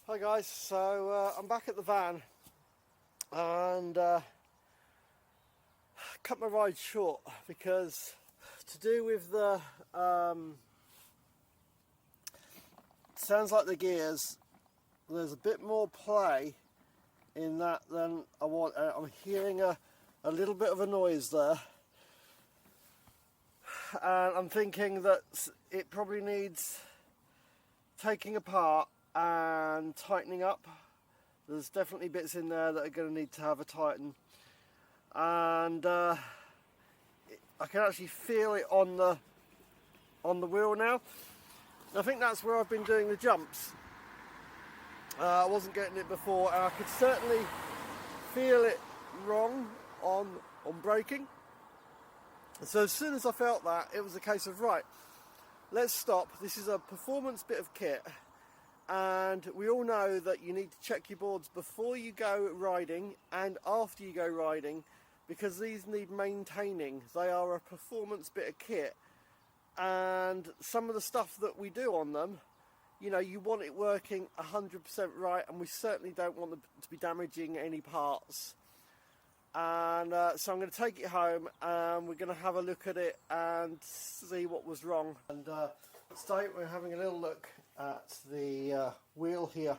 Hi guys, so I'm back at the van and cut my ride short because to do with the sounds like the gears, there's a bit more play in that than I want. I'm hearing a little bit of a noise there, and I'm thinking that it probably needs taking apart and tightening up. There's definitely bits in there that are going to need to have a tighten, and I can actually feel it on the wheel now. I think that's where I've been doing the jumps. I wasn't getting it before, and I could certainly feel it wrong on braking. So as soon as I felt that, it was a case of, right, let's stop. This is a performance bit of kit, and we all know that you need to check your boards before you go riding and after you go riding, because these need maintaining. They are a performance bit of kit, and some of the stuff that we do on them, you know, you want it working 100% right, and we certainly don't want them to be damaging any parts. And so I'm going to take it home and we're going to have a look at it and see what was wrong. And today we're having a little look at the wheel here.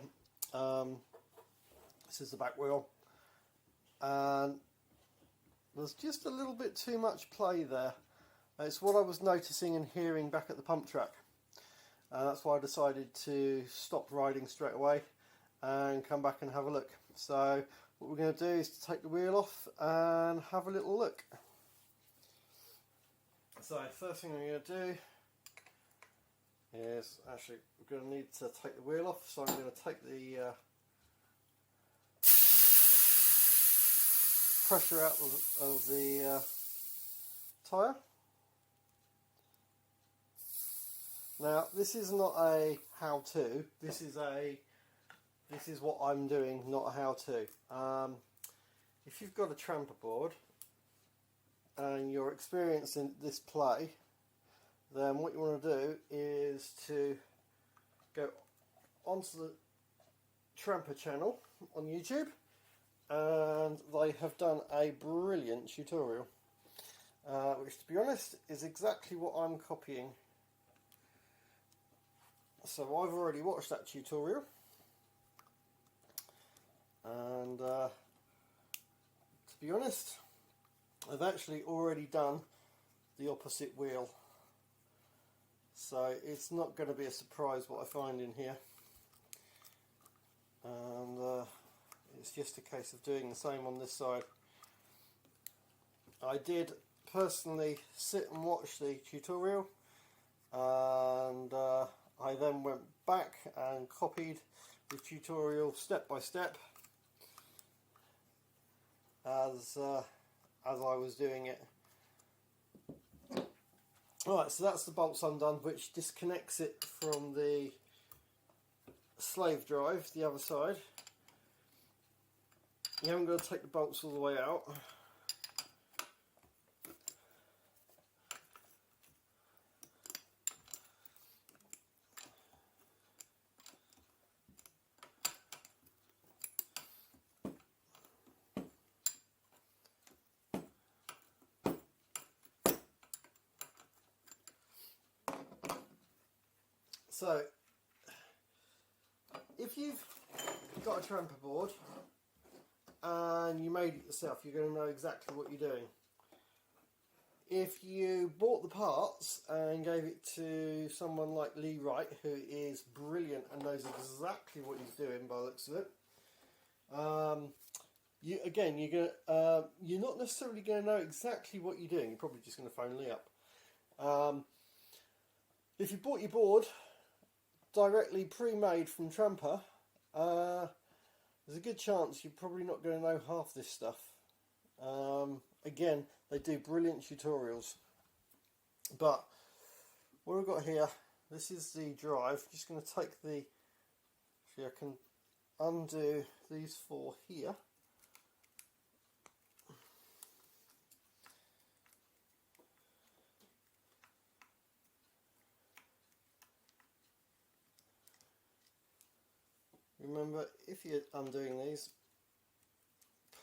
This is the back wheel, and there's just a little bit too much play there. It's what I was noticing and hearing back at the pump track. That's why I decided to stop riding straight away and come back and have a look. So what we're going to do is to take the wheel off and have a little look. So first thing I'm going to do is, actually we're going to need to take the wheel off, so I'm going to take the pressure out of the tyre. Now this is not a how-to, this is what I'm doing, not a how-to. If you've got a TRAMPA board and you're experiencing this play, then what you want to do is to go onto the TRAMPA channel on YouTube, and they have done a brilliant tutorial, which, to be honest, is exactly what I'm copying. So I've already watched that tutorial, and to be honest, I've actually already done the opposite wheel, so it's not going to be a surprise what I find in here, and it's just a case of doing the same on this side. I did personally sit and watch the tutorial, and I then went back and copied the tutorial step by step as I was doing it. Alright, so that's the bolts undone, which disconnects it from the slave drive, the other side. You haven't got to take the bolts all the way out. So, if you've got a TRAMPA board and you made it yourself, you're going to know exactly what you're doing. If you bought the parts and gave it to someone like Lee Wright, who is brilliant and knows exactly what he's doing by the looks of it, you're not necessarily going to know exactly what you're doing. You're probably just going to phone Lee up. If you bought your board directly pre-made from TRAMPA, there's a good chance you're probably not going to know half this stuff. Again, they do brilliant tutorials, but what we've got here, this is the drive. Just going to take the, actually I can undo these four here. Remember, if you're undoing these,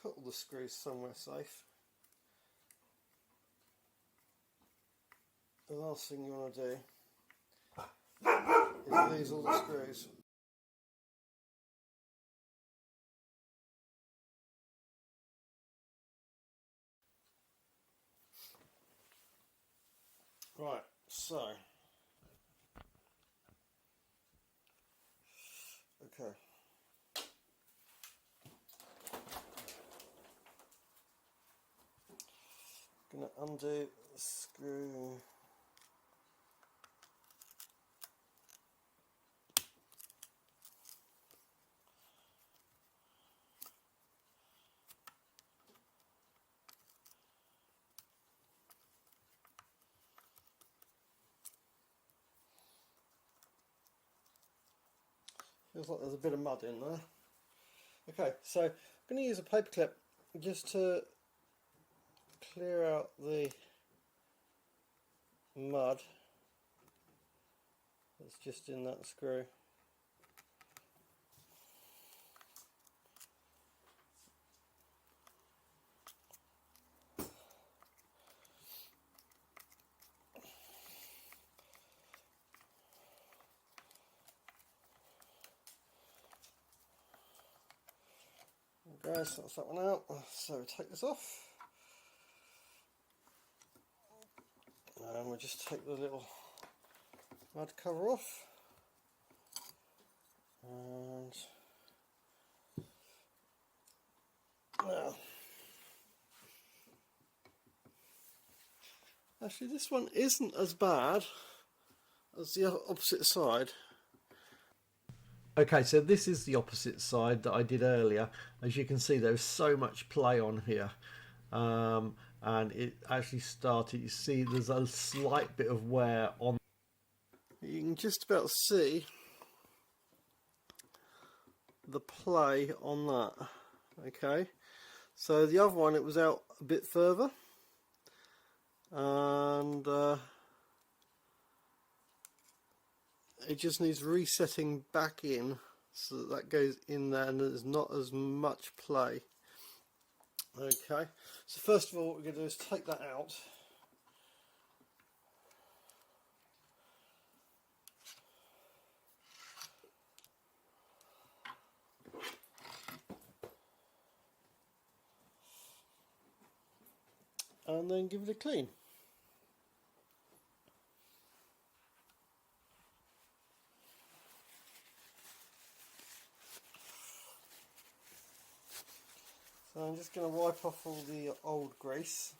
put all the screws somewhere safe. The last thing you want to do is lose all the screws. Right, so okay. Gonna undo the screw. Feels like there's a bit of mud in there. Okay, so I'm going to use a paper clip just to clear out the mud that's just in that screw. Guys, that's that one out. So take this off, and we'll just take the little mud cover off, and now, actually this one isn't as bad as the opposite side. Okay, so this is the opposite side that I did earlier. As you can see, there's so much play on here, and it actually started. You see there's a slight bit of wear on. You can just about see the play on that. Okay, so the other one, it was out a bit further, and it just needs resetting back in so that goes in there and there's not as much play. Okay, so first of all what we're going to do is take that out. And then give it a clean. So I'm just going to wipe off all the old grease,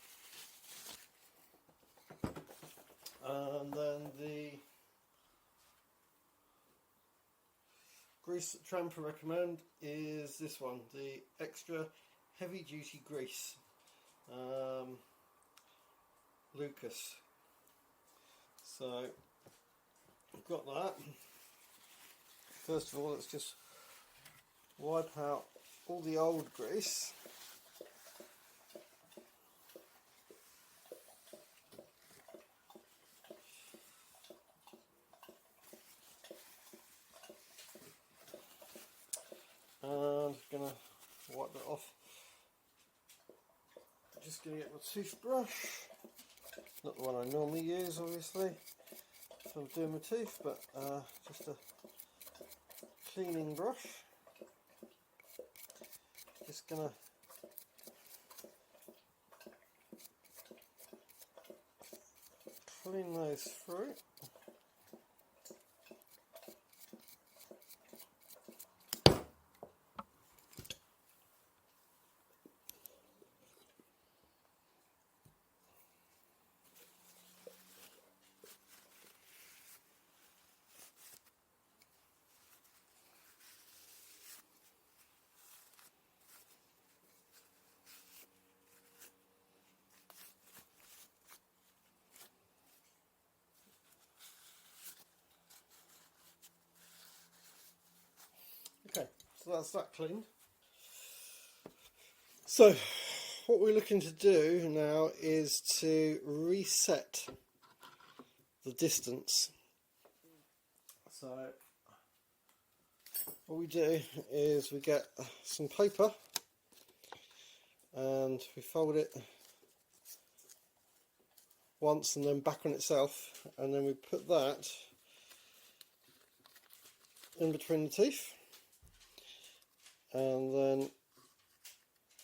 and then the grease that TRAMPA recommend is this one, the extra heavy duty grease, Lucas. So I've got that. First of all, let's just wipe out all the old grease. And I'm going to wipe that off. Just going to get my toothbrush, not the one I normally use obviously if I'm doing my teeth, but just a cleaning brush. Just going to clean those through. Okay, so that's that cleaned. So what we're looking to do now is to reset the distance. So What we do is we get some paper and we fold it once and then back on itself, and then we put that in between the teeth, and then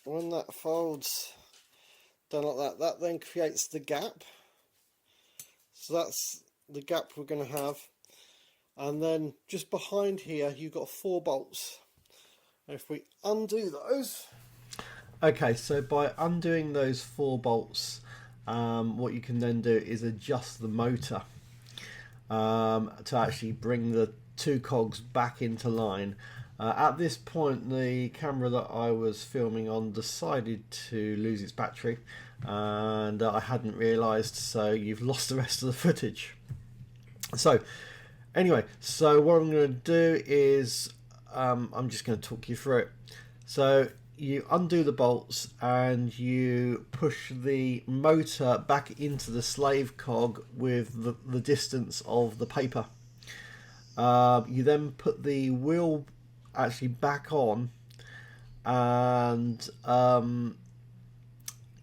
when that folds down like that, that then creates the gap. So that's the gap we're going to have. And then just behind here you've got 4 bolts. If we undo those, okay, so by undoing those 4 bolts, what you can then do is adjust the motor to actually bring the 2 cogs back into line. At this point the camera that I was filming on decided to lose its battery, and I hadn't realised, so you've lost the rest of the footage. So anyway, so what I'm going to do is I'm just going to talk you through it. So you undo the bolts and you push the motor back into the slave cog with the distance of the paper. You then put the wheel actually back on, and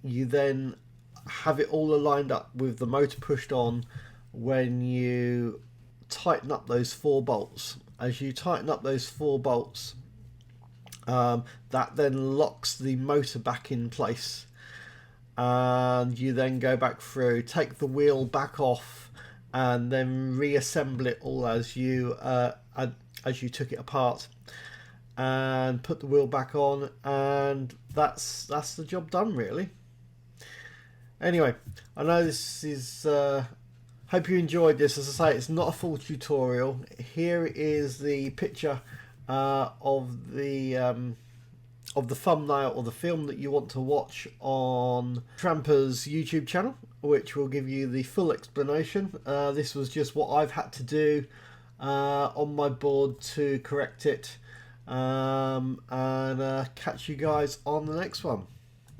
you then have it all aligned up with the motor pushed on when you tighten up those 4 bolts. As you tighten up those 4 bolts, that then locks the motor back in place, and you then go back through, take the wheel back off, and then reassemble it all as you took it apart, and put the wheel back on, and that's the job done, really. Anyway, I know this is hope you enjoyed this. As I say, it's not a full tutorial. Here is the picture of the thumbnail or the film that you want to watch on TRAMPA's YouTube channel, which will give you the full explanation. This was just what I've had to do on my board to correct it, and catch you guys on the next one.